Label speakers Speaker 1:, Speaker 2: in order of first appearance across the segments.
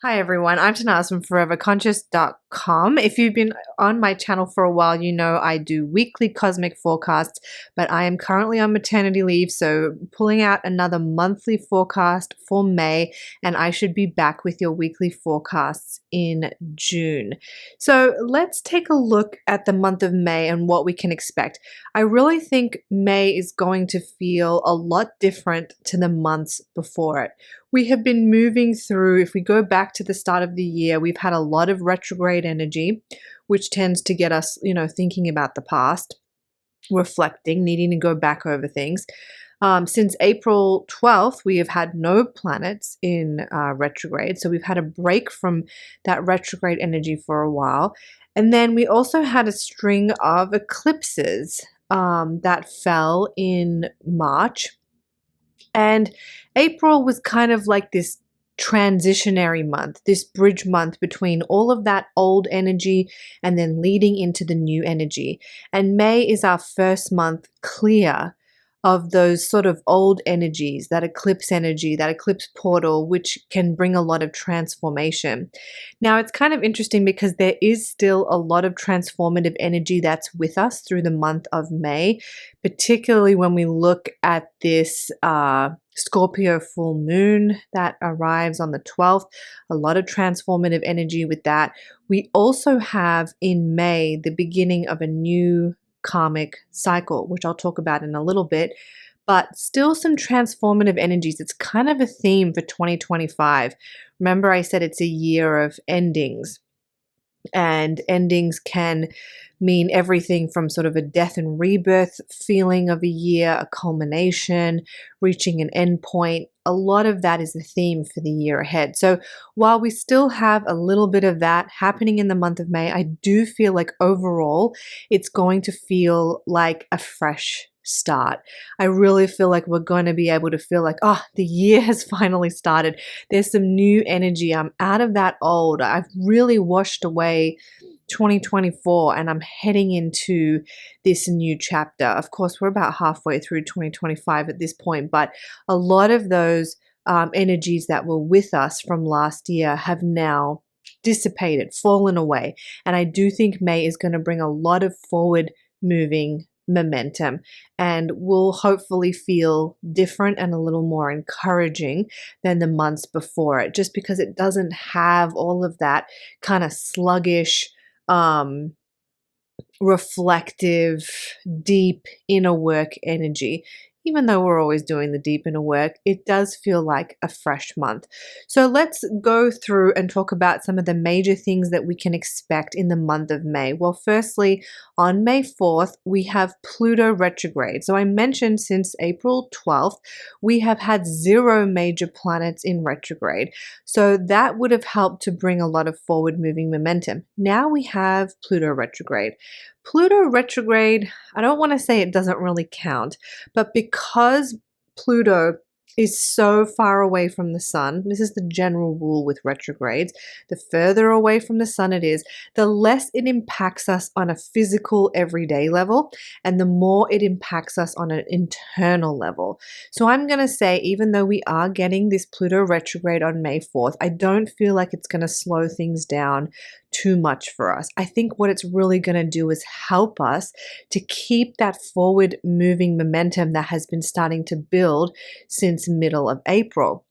Speaker 1: Hi everyone, I'm Tanaaz from foreverconscious.com. If you've been on my channel for a while, you know I do weekly cosmic forecasts, but I am currently on maternity leave, so pulling out another monthly forecast for May, and I should be back with your weekly forecasts in June. So let's take a look at the month of May and what we can expect. I really think May is going to feel a lot different to the months before it. We have been moving through, if we go back to the start of the year, we've had a lot of retrograde energy, which tends to get us, thinking about the past, reflecting, needing to go back over things. Since April 12th, we have had no planets in retrograde. So we've had a break from that retrograde energy for a while. And then we also had a string of eclipses that fell in March. And April was kind of like this transitionary month, this bridge month between all of that old energy and then leading into the new energy. And May is our first month clear of those sort of old energies, that eclipse energy, that eclipse portal, which can bring a lot of transformation. Now, it's kind of interesting because there is still a lot of transformative energy that's with us through the month of May, particularly when we look at this Scorpio full moon that arrives on the 12th. A lot of transformative energy with that. We also have in May the beginning of a new karmic cycle, which I'll talk about in a little bit, but still some transformative energies. It's kind of a theme for 2025. Remember, I said it's a year of endings, and endings can mean everything from sort of a death and rebirth feeling of a year, a culmination, reaching an end point. A lot of that is the theme for the year ahead. So while we still have a little bit of that happening in the month of May, I do feel like overall it's going to feel like a fresh start. I really feel like we're going to be able to feel like, oh, the year has finally started. There's some new energy. I'm out of that old. I've really washed away 2024 and I'm heading into this new chapter. Of course, we're about halfway through 2025 at this point, but a lot of those energies that were with us from last year have now dissipated, fallen away. And I do think May is going to bring a lot of forward moving momentum and will hopefully feel different and a little more encouraging than the months before it, just because it doesn't have all of that kind of sluggish, reflective, deep inner work energy. Even though we're always doing the deep inner work, it does feel like a fresh month. So let's go through and talk about some of the major things that we can expect in the month of May. Well, firstly, on May 4th, we have Pluto retrograde. So I mentioned since April 12th, we have had 0 major planets in retrograde. So that would have helped to bring a lot of forward moving momentum. Now we have Pluto retrograde. Pluto retrograde, I don't want to say it doesn't really count, but because Pluto is so far away from the sun, this is the general rule with retrogrades, the further away from the sun it is, the less it impacts us on a physical everyday level, and the more it impacts us on an internal level. So I'm going to say, even though we are getting this Pluto retrograde on May 4th, I don't feel like it's going to slow things down too much for us. I think what it's really going to do is help us to keep that forward moving momentum that has been starting to build since middle of April.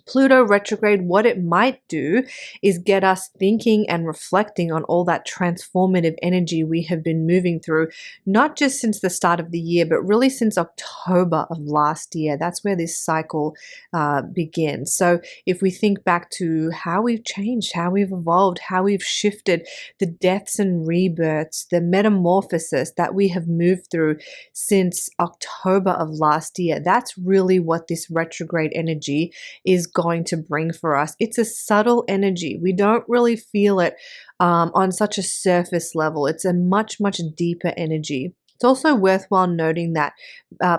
Speaker 1: Pluto retrograde, what it might do is get us thinking and reflecting on all that transformative energy we have been moving through, not just since the start of the year, but really since October of last year. That's where this cycle begins. So if we think back to how we've changed, how we've evolved, how we've shifted, the deaths and rebirths, the metamorphosis that we have moved through since October of last year, that's really what this retrograde energy is going to bring for us. It's a subtle energy. We don't really feel it on such a surface level. It's a much, much deeper energy. It's also worthwhile noting that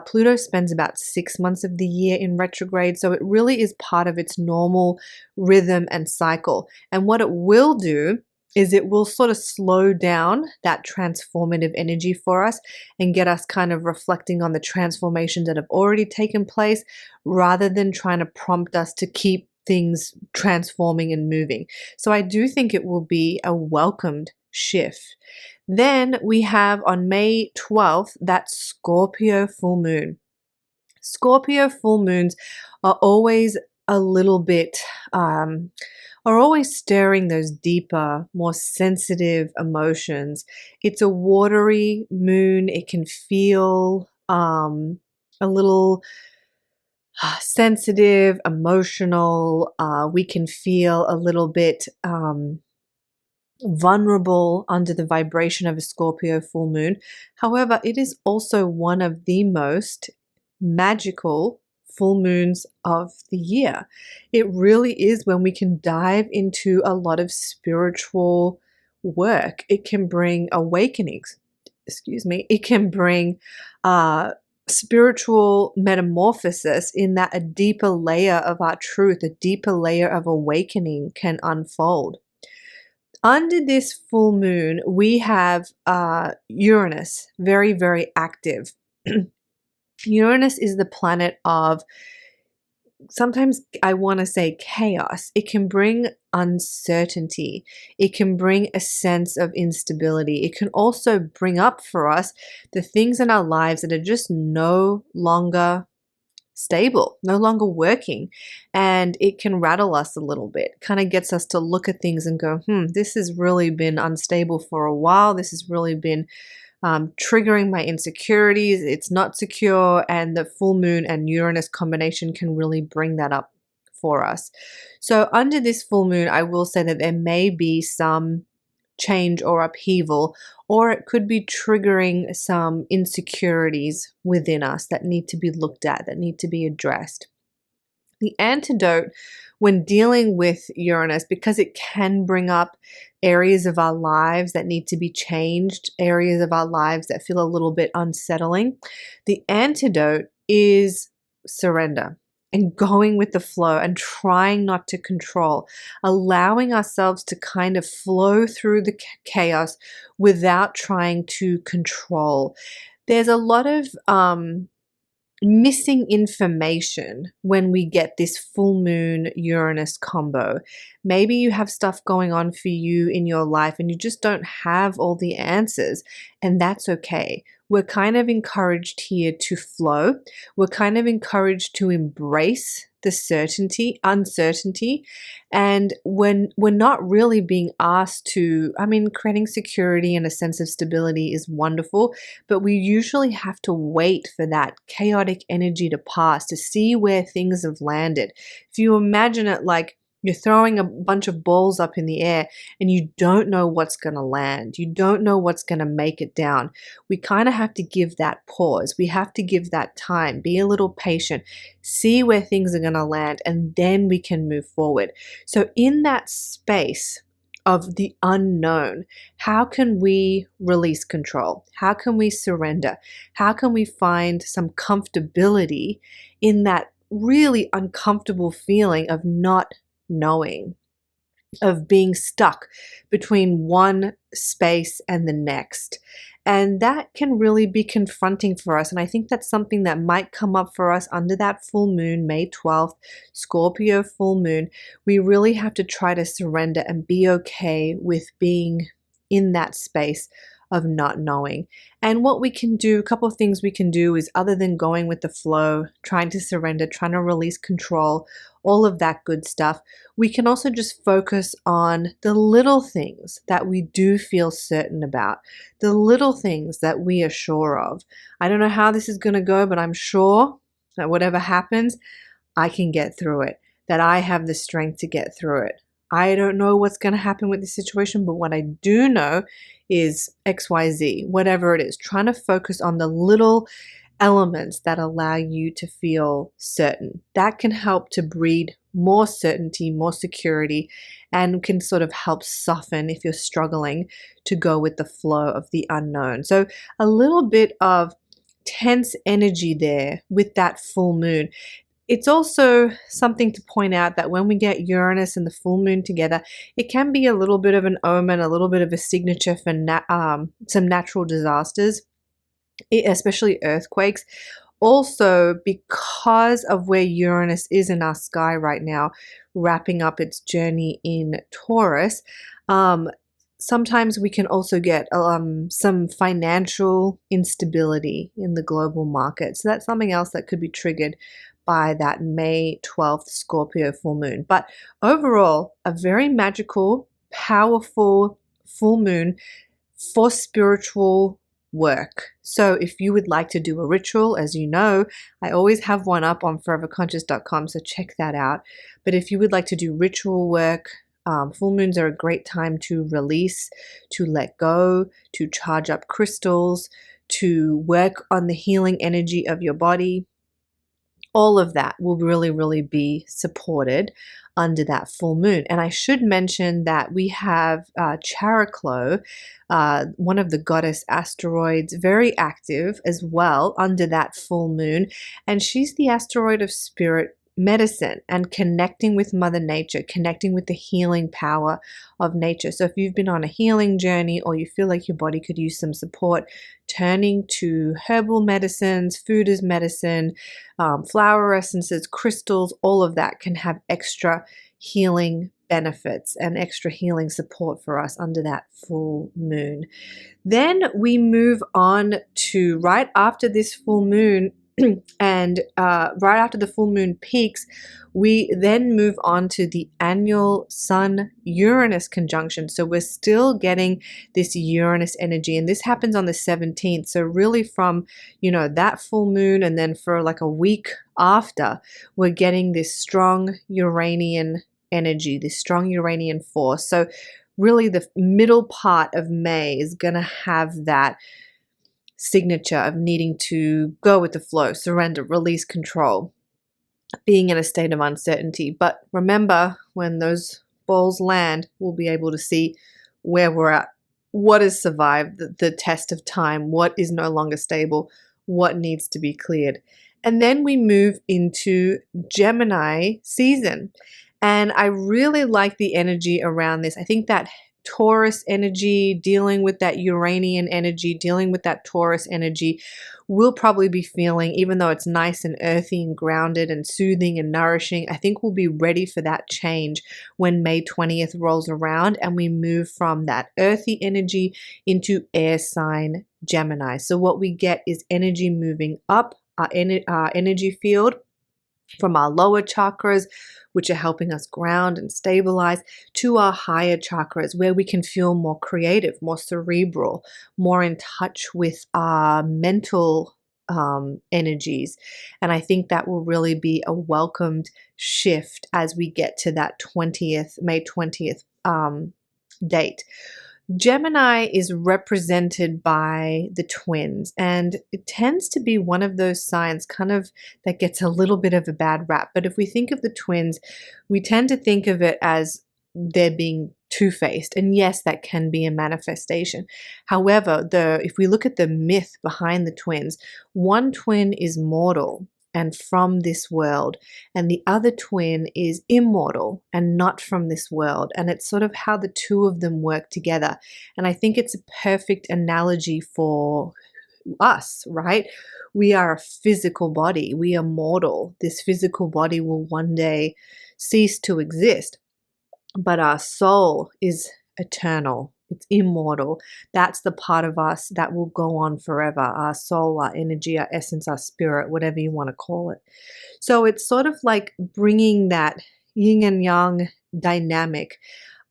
Speaker 1: Pluto spends about 6 months of the year in retrograde, so it really is part of its normal rhythm and cycle. And what it will do is it will sort of slow down that transformative energy for us and get us kind of reflecting on the transformations that have already taken place rather than trying to prompt us to keep things transforming and moving. So I do think it will be a welcomed shift. Then we have on May 12th that Scorpio full moon. Scorpio full moons are always a little bit, are always stirring those deeper, more sensitive emotions. It's a watery moon. It can feel a little sensitive, emotional. We can feel a little bit vulnerable under the vibration of a Scorpio full moon. However, it is also one of the most magical full moons of the year. It really is when we can dive into a lot of spiritual work. It can bring awakenings, it can bring spiritual metamorphosis in that a deeper layer of our truth, a deeper layer of awakening can unfold. Under this full moon, we have Uranus, very, very active. Uranus is the planet of, sometimes I want to say, chaos. It can bring uncertainty. It can bring a sense of instability. It can also bring up for us the things in our lives that are just no longer stable, no longer working, and it can rattle us a little bit. Kind of gets us to look at things and go, this has really been unstable for a while. This has really been triggering my insecurities. It's not secure, and the full moon and Uranus combination can really bring that up for us. So under this full moon, I will say that there may be some change or upheaval, or it could be triggering some insecurities within us that need to be looked at, that need to be addressed. The antidote when dealing with Uranus, because it can bring up areas of our lives that need to be changed, areas of our lives that feel a little bit unsettling, the antidote is surrender and going with the flow and trying not to control, allowing ourselves to kind of flow through the chaos without trying to control. There's a lot of missing information when we get this full moon Uranus combo. Maybe you have stuff going on for you in your life and you just don't have all the answers, and that's okay. We're kind of encouraged here to flow. We're kind of encouraged to embrace the uncertainty. And when we're not really being asked to, creating security and a sense of stability is wonderful, but we usually have to wait for that chaotic energy to pass to see where things have landed. If you imagine it like you're throwing a bunch of balls up in the air and you don't know what's going to land. You don't know what's going to make it down. We kind of have to give that pause. We have to give that time, be a little patient, see where things are going to land, and then we can move forward. So in that space of the unknown, how can we release control? How can we surrender? How can we find some comfortability in that really uncomfortable feeling of not knowing, of being stuck between one space and the next? And that can really be confronting for us. And I think that's something that might come up for us under that full moon, May 12th, Scorpio full moon. We really have to try to surrender and be okay with being in that space of not knowing. And what we can do, a couple of things we can do is, other than going with the flow, trying to surrender, trying to release control, all of that good stuff, we can also just focus on the little things that we do feel certain about, the little things that we are sure of. I don't know how this is going to go, but I'm sure that whatever happens, I can get through it, that I have the strength to get through it. I don't know what's going to happen with this situation, but what I do know is XYZ, whatever it is, trying to focus on the little elements that allow you to feel certain. That can help to breed more certainty, more security, and can sort of help soften if you're struggling to go with the flow of the unknown. So a little bit of tense energy there with that full moon. It's also something to point out that when we get Uranus and the full moon together, it can be a little bit of an omen, a little bit of a signature for some natural disasters, especially earthquakes. Also, because of where Uranus is in our sky right now, wrapping up its journey in Taurus. Sometimes we can also get some financial instability in the global market. So that's something else that could be triggered by that May 12th Scorpio full moon. But overall, a very magical, powerful full moon for spiritual work. So if you would like to do a ritual, as you know, I always have one up on foreverconscious.com, so check that out. But if you would like to do ritual work, full moons are a great time to release, to let go, to charge up crystals, to work on the healing energy of your body. All of that will really, really be supported under that full moon. And I should mention that we have Chariklo, one of the goddess asteroids, very active as well under that full moon. And she's the asteroid of spirit medicine and connecting with Mother Nature, connecting with the healing power of nature. So if you've been on a healing journey or you feel like your body could use some support, turning to herbal medicines, food as medicine, flower essences, crystals, all of that can have extra healing benefits and extra healing support for us under that full moon. Then we move on to right after this full moon and right after the full moon peaks, we then move on to the annual Sun-Uranus conjunction. So we're still getting this Uranus energy, and this happens on the 17th. So really from, that full moon and then for like a week after, we're getting this strong Uranian energy, this strong Uranian force. So really the middle part of May is going to have that signature of needing to go with the flow, surrender, release control, being in a state of uncertainty. But remember, when those balls land, we'll be able to see where we're at, what has survived the test of time, what is no longer stable, what needs to be cleared. And then we move into Gemini season. And I really like the energy around this. I think that Taurus energy, dealing with that Uranian energy, dealing with that Taurus energy, we'll probably be feeling, even though it's nice and earthy and grounded and soothing and nourishing, I think we'll be ready for that change when May 20th rolls around and we move from that earthy energy into air sign Gemini. So what we get is energy moving up our energy field from our lower chakras, which are helping us ground and stabilize, to our higher chakras, where we can feel more creative, more cerebral, more in touch with our mental energies. And I think that will really be a welcomed shift as we get to that May 20th date. Gemini is represented by the twins, and it tends to be one of those signs kind of that gets a little bit of a bad rap. But if we think of the twins, we tend to think of it as they're being two-faced. And yes, that can be a manifestation. However, if we look at the myth behind the twins, one twin is mortal and from this world, and the other twin is immortal and not from this world. And it's sort of how the two of them work together. And I think it's a perfect analogy for us, right? We are a physical body. We are mortal. This physical body will one day cease to exist, but our soul is eternal. It's immortal. That's the part of us that will go on forever. Our soul, our energy, our essence, our spirit, whatever you want to call it. So it's sort of like bringing that yin and yang dynamic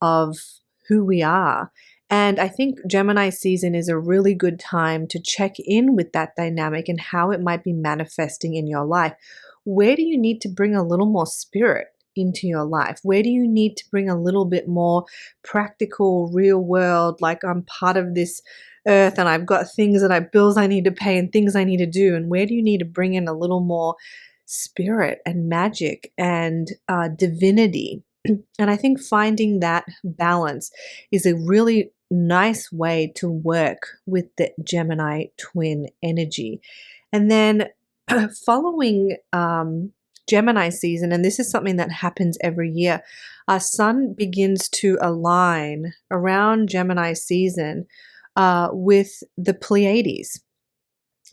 Speaker 1: of who we are. And I think Gemini season is a really good time to check in with that dynamic and how it might be manifesting in your life. Where do you need to bring a little more spirit into your life? Where do you need to bring a little bit more practical, real world, like I'm part of this earth and I've got bills I need to pay and things I need to do? And where do you need to bring in a little more spirit and magic and divinity? And I think finding that balance is a really nice way to work with the Gemini twin energy. And then following Gemini season, and this is something that happens every year, our sun begins to align around Gemini season with the Pleiades.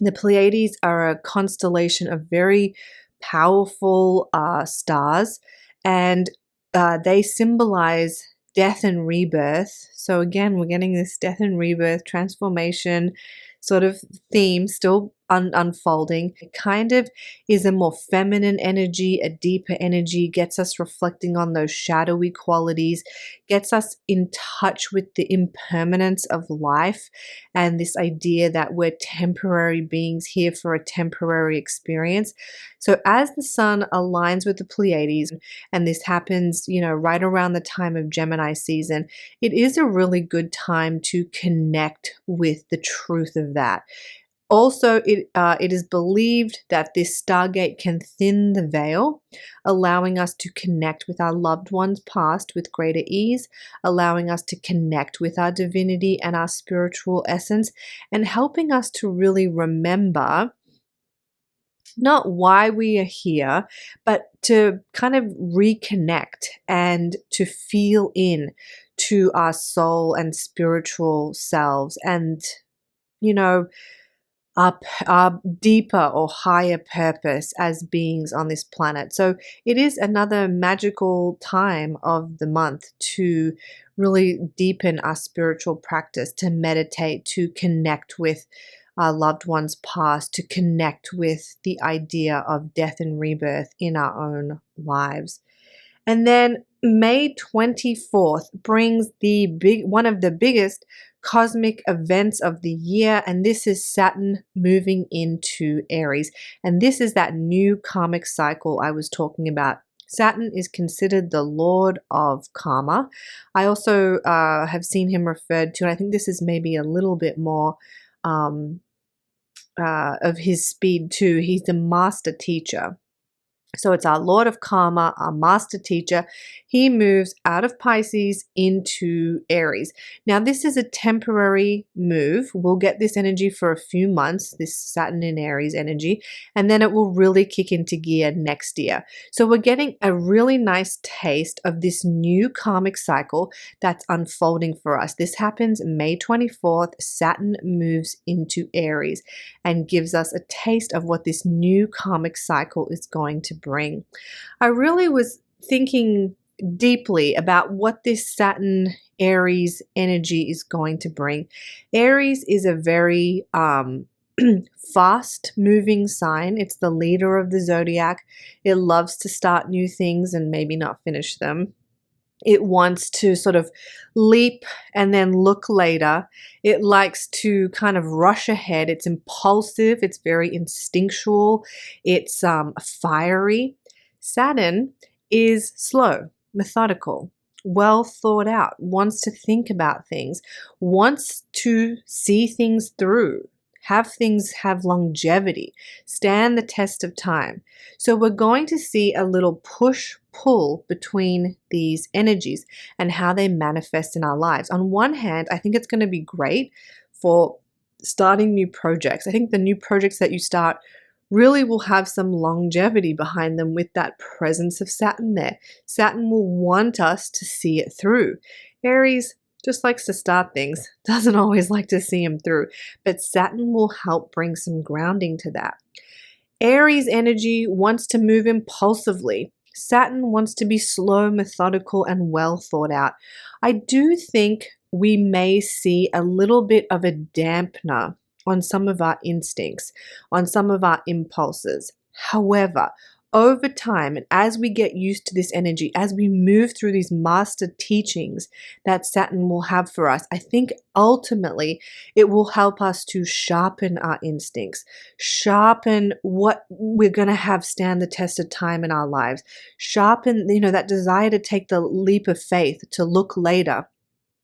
Speaker 1: The Pleiades are a constellation of very powerful stars, and they symbolize death and rebirth. So again, we're getting this death and rebirth transformation sort of theme still unfolding. It kind of is a more feminine energy, a deeper energy, gets us reflecting on those shadowy qualities, gets us in touch with the impermanence of life and this idea that we're temporary beings here for a temporary experience. So as the sun aligns with the Pleiades, and this happens, right around the time of Gemini season, it is a really good time to connect with the truth of that. Also, it is believed that this stargate can thin the veil, allowing us to connect with our loved ones past with greater ease, allowing us to connect with our divinity and our spiritual essence, and helping us to really remember not why we are here, but to kind of reconnect and to feel in to our soul and spiritual selves and, you know, our deeper or higher purpose as beings on this planet. So it is another magical time of the month to really deepen our spiritual practice, to meditate, to connect with our loved ones past, to connect with the idea of death and rebirth in our own lives. And then May 24th brings one of the biggest cosmic events of the year, and this is Saturn moving into Aries. And this is that new karmic cycle I was talking about. Saturn is considered the lord of karma. I also have seen him referred to, and I think this is maybe a little bit more of his speed too. He's the master teacher. So it's our Lord of Karma, our master teacher. He moves out of Pisces into Aries. Now, this is a temporary move. We'll get this energy for a few months, this Saturn in Aries energy, and then it will really kick into gear next year. So we're getting a really nice taste of this new karmic cycle that's unfolding for us. This happens May 24th. Saturn moves into Aries and gives us a taste of what this new karmic cycle is going to bring. I really was thinking deeply about what this Saturn Aries energy is going to bring. Aries is a very fast moving sign. It's the leader of the zodiac. It loves to start new things and maybe not finish them. It wants to sort of leap and then look later. It likes to kind of rush ahead. It's impulsive. It's very instinctual. It's fiery. Saturn is slow, methodical, well thought out, wants to think about things, wants to see things through, have things have longevity, stand the test of time. So we're going to see a little push-pull between these energies and how they manifest in our lives. On one hand, I think it's going to be great for starting new projects. I think the new projects that you start really will have some longevity behind them with that presence of Saturn there. Saturn will want us to see it through. Aries just likes to start things, doesn't always like to see them through, but Saturn will help bring some grounding to that. Aries energy wants to move impulsively. Saturn wants to be slow, methodical, and well thought out. I do think we may see a little bit of a dampener on some of our instincts, on some of our impulses. However, over time, and as we get used to this energy, as we move through these master teachings that Saturn will have for us, I think ultimately it will help us to sharpen our instincts, sharpen what we're going to have stand the test of time in our lives, sharpen, that desire to take the leap of faith, to look later.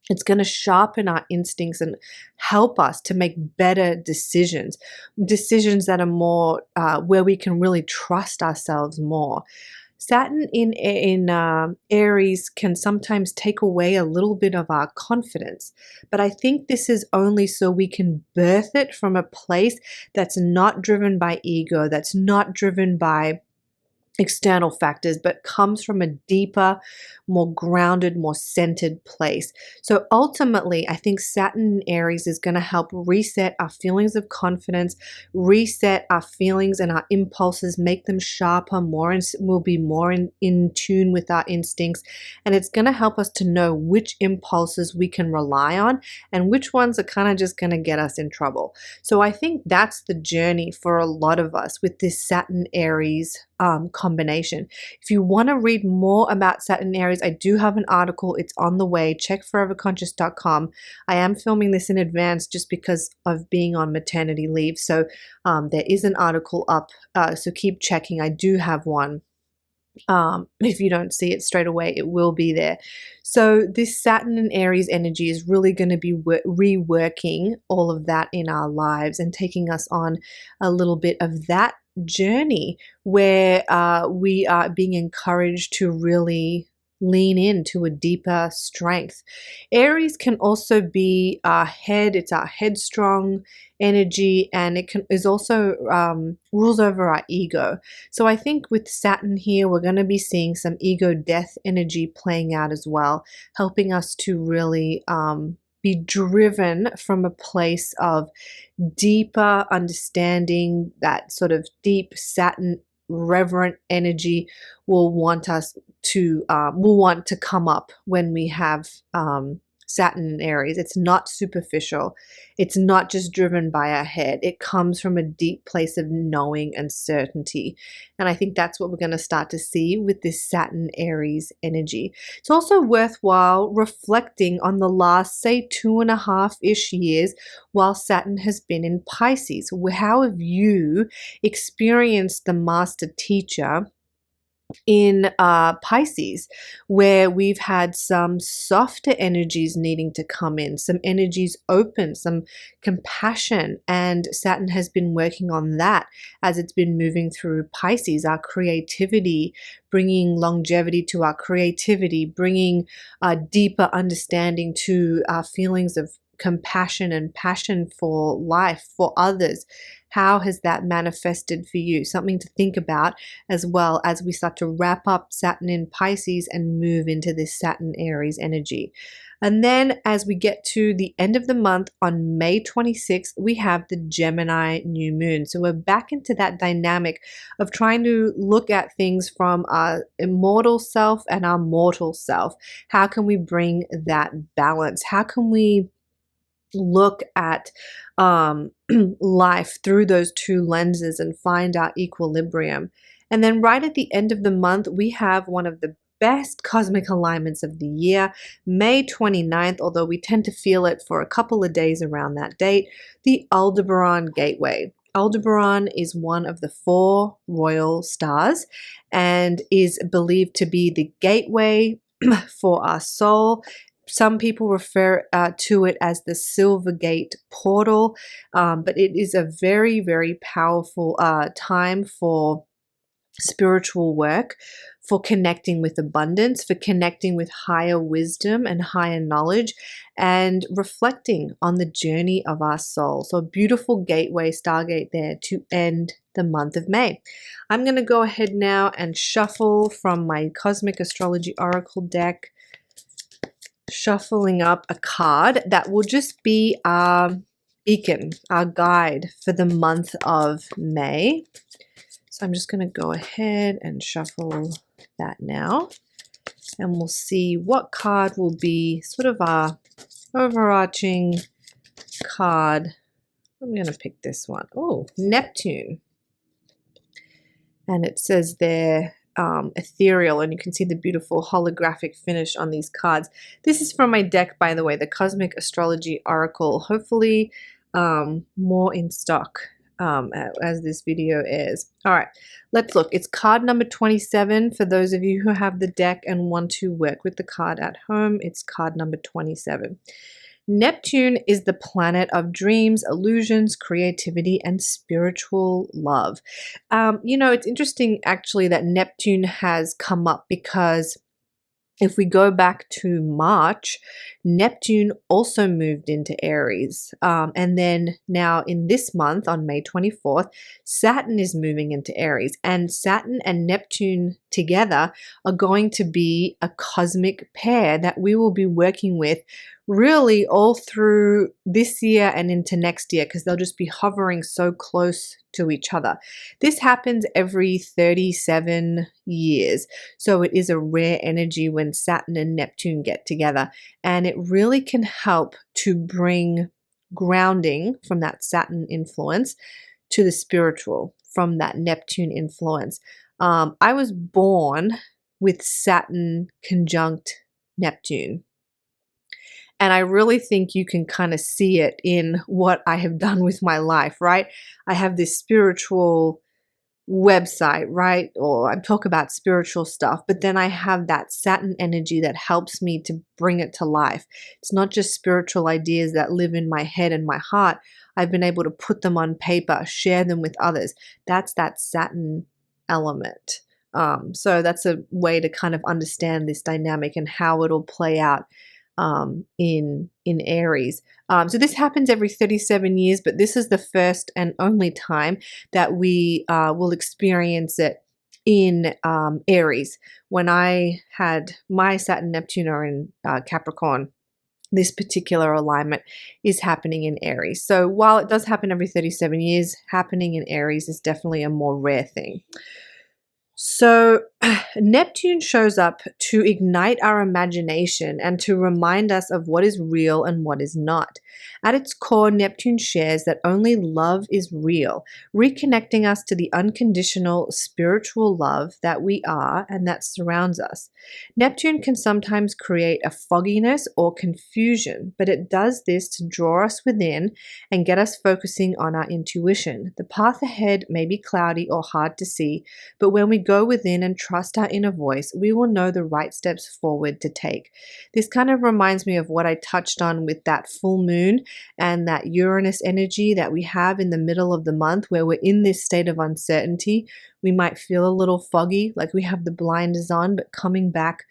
Speaker 1: It's going to sharpen our instincts and help us to make better decisions that are more where we can really trust ourselves more. Saturn in Aries can sometimes take away a little bit of our confidence, but I think this is only so we can birth it from a place that's not driven by ego, that's not driven by external factors, but comes from a deeper, more grounded, more centered place. So ultimately, I think Saturn in Aries is going to help reset our feelings of confidence, reset our feelings and our impulses, make them sharper, more, and we'll be more in tune with our instincts. And it's going to help us to know which impulses we can rely on and which ones are kind of just going to get us in trouble. So I think that's the journey for a lot of us with this Saturn Aries combination. If you want to read more about Saturn Aries, I do have an article. It's on the way. Check foreverconscious.com. I am filming this in advance just because of being on maternity leave. So there is an article up. So keep checking. I do have one. If you don't see it straight away, it will be there. So this Saturn and Aries energy is really going to be reworking all of that in our lives and taking us on a little bit of that journey where we are being encouraged to really lean into a deeper strength. Aries can also be our head. It's our headstrong energy, and it is also rules over our ego. So I think with Saturn here, we're going to be seeing some ego death energy playing out as well, helping us to really be driven from a place of deeper understanding. That sort of deep Saturn reverent energy will want us to come up when we have Saturn in Aries. It's not superficial. It's not just driven by our head. It comes from a deep place of knowing and certainty. And I think that's what we're going to start to see with this Saturn Aries energy. It's also worthwhile reflecting on the last, say, 2.5-ish years while Saturn has been in Pisces. How have you experienced the master teacher in Pisces, where we've had some softer energies needing to come in, some energies open, some compassion, and Saturn has been working on that as it's been moving through Pisces, our creativity, bringing longevity to our creativity, bringing a deeper understanding to our feelings of compassion and passion for life, for others. How has that manifested for you? Something to think about as well as we start to wrap up Saturn in Pisces and move into this Saturn Aries energy. And then as we get to the end of the month on May 26th, we have the Gemini new moon. So we're back into that dynamic of trying to look at things from our immortal self and our mortal self. How can we bring that balance? How can we look at life through those two lenses and find our equilibrium? And then right at the end of the month, we have one of the best cosmic alignments of the year, May 29th, although we tend to feel it for a couple of days around that date, the Aldebaran Gateway. Aldebaran is one of the 4 royal stars and is believed to be the gateway for our soul. Some people refer to it as the Silver Gate portal, but it is a very, very powerful time for spiritual work, for connecting with abundance, for connecting with higher wisdom and higher knowledge, and reflecting on the journey of our soul. So a beautiful gateway, stargate there to end the month of May. I'm going to go ahead now and shuffle from my Cosmic Astrology Oracle deck, shuffling up a card that will just be our beacon, our guide for the month of May. So I'm just going to go ahead and shuffle that now, and we'll see what card will be sort of our overarching card. I'm going to pick this one. Oh, Neptune. And it says there, ethereal, and you can see the beautiful holographic finish on these cards. This is from my deck, by the way, the Cosmic Astrology Oracle. Hopefully more in stock as this video airs. All right, let's look. It's card number 27 for those of you who have the deck and want to work with the card at home. It's card number 27. Neptune is the planet of dreams, illusions, creativity, and spiritual love. You know, it's interesting actually that Neptune has come up because If we go back to March, Neptune also moved into Aries. And then now in this month, on May 24th, Saturn is moving into Aries. And Saturn and Neptune together are going to be a cosmic pair that we will be working with really all through this year and into next year, because they'll just be hovering so close to each other. This happens every 37 years. So it is a rare energy when Saturn and Neptune get together, and it really can help to bring grounding from that Saturn influence to the spiritual from that Neptune influence. I was born with Saturn conjunct Neptune. And I really think you can kind of see it in what I have done with my life, right? I have this spiritual website, right? Or I talk about spiritual stuff, but then I have that Saturn energy that helps me to bring it to life. It's not just spiritual ideas that live in my head and my heart. I've been able to put them on paper, share them with others. That's that Saturn element. So that's a way to kind of understand this dynamic and how it'll play out in Aries. So this happens every 37 years, but this is the first and only time that we will experience it in Aries. When I had my Saturn Neptune are in Capricorn, this particular alignment is happening in Aries. So while it does happen every 37 years, happening in Aries is definitely a more rare thing. So Neptune shows up to ignite our imagination and to remind us of what is real and what is not. At its core, Neptune shares that only love is real, reconnecting us to the unconditional spiritual love that we are and that surrounds us. Neptune can sometimes create a fogginess or confusion, but it does this to draw us within and get us focusing on our intuition. The path ahead may be cloudy or hard to see, but when we go within and trust our inner voice, we will know the right steps forward to take. This kind of reminds me of what I touched on with that full moon and that Uranus energy that we have in the middle of the month, where we're in this state of uncertainty. We might feel a little foggy, like we have the blinders on, but coming back,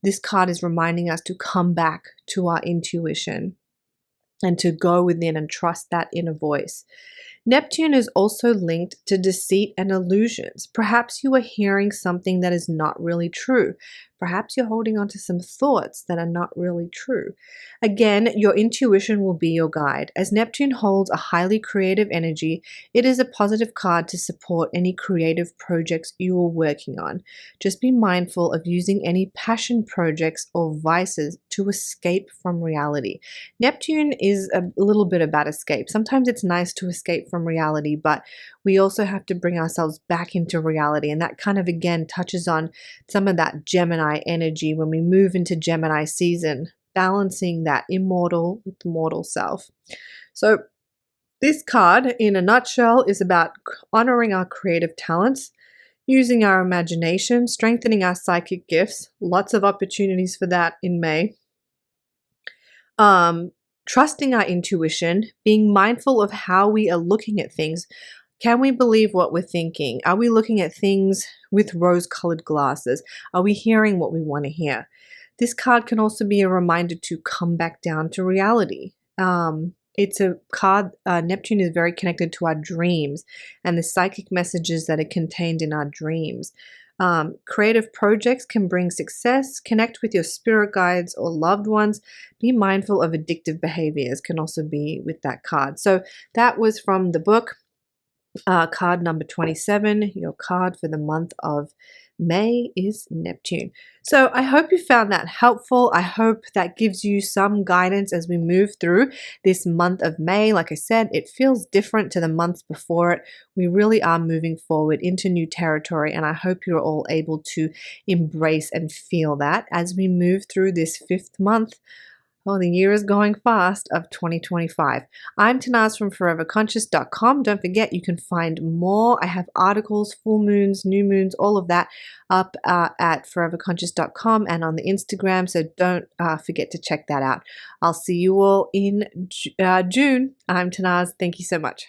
Speaker 1: this card is reminding us to come back to our intuition and to go within and trust that inner voice. Neptune is also linked to deceit and illusions. Perhaps you are hearing something that is not really true. Perhaps you're holding on to some thoughts that are not really true. Again, your intuition will be your guide. As Neptune holds a highly creative energy, it is a positive card to support any creative projects you are working on. Just be mindful of using any passion projects or vices to escape from reality. Neptune is a little bit about escape. Sometimes it's nice to escape from reality, but we also have to bring ourselves back into reality. And that kind of, again, touches on some of that Gemini energy when we move into Gemini season, balancing that immortal with the mortal self. So this card, in a nutshell, is about honoring our creative talents, using our imagination, strengthening our psychic gifts. Lots of opportunities for that in May. Trusting our intuition, being mindful of how we are looking at things. Can we believe what we're thinking? Are we looking at things with rose-colored glasses? Are we hearing what we want to hear? This card can also be a reminder to come back down to reality. It's a card, Neptune is very connected to our dreams and the psychic messages that are contained in our dreams. Creative projects can bring success. Connect with your spirit guides or loved ones. Be mindful of addictive behaviors can also be with that card. So that was from the book. Card number 27, your card for the month of May is Neptune. So I hope you found that helpful. I hope that gives you some guidance as we move through this month of May. Like I said, it feels different to the months before it. We really are moving forward into new territory, and I hope you're all able to embrace and feel that as we move through this 5th month. Oh, the year is going fast of 2025. I'm Tanaaz from foreverconscious.com. Don't forget, you can find more. I have articles, full moons, new moons, all of that up at foreverconscious.com and on the Instagram. So don't forget to check that out. I'll see you all in June. I'm Tanaaz. Thank you so much.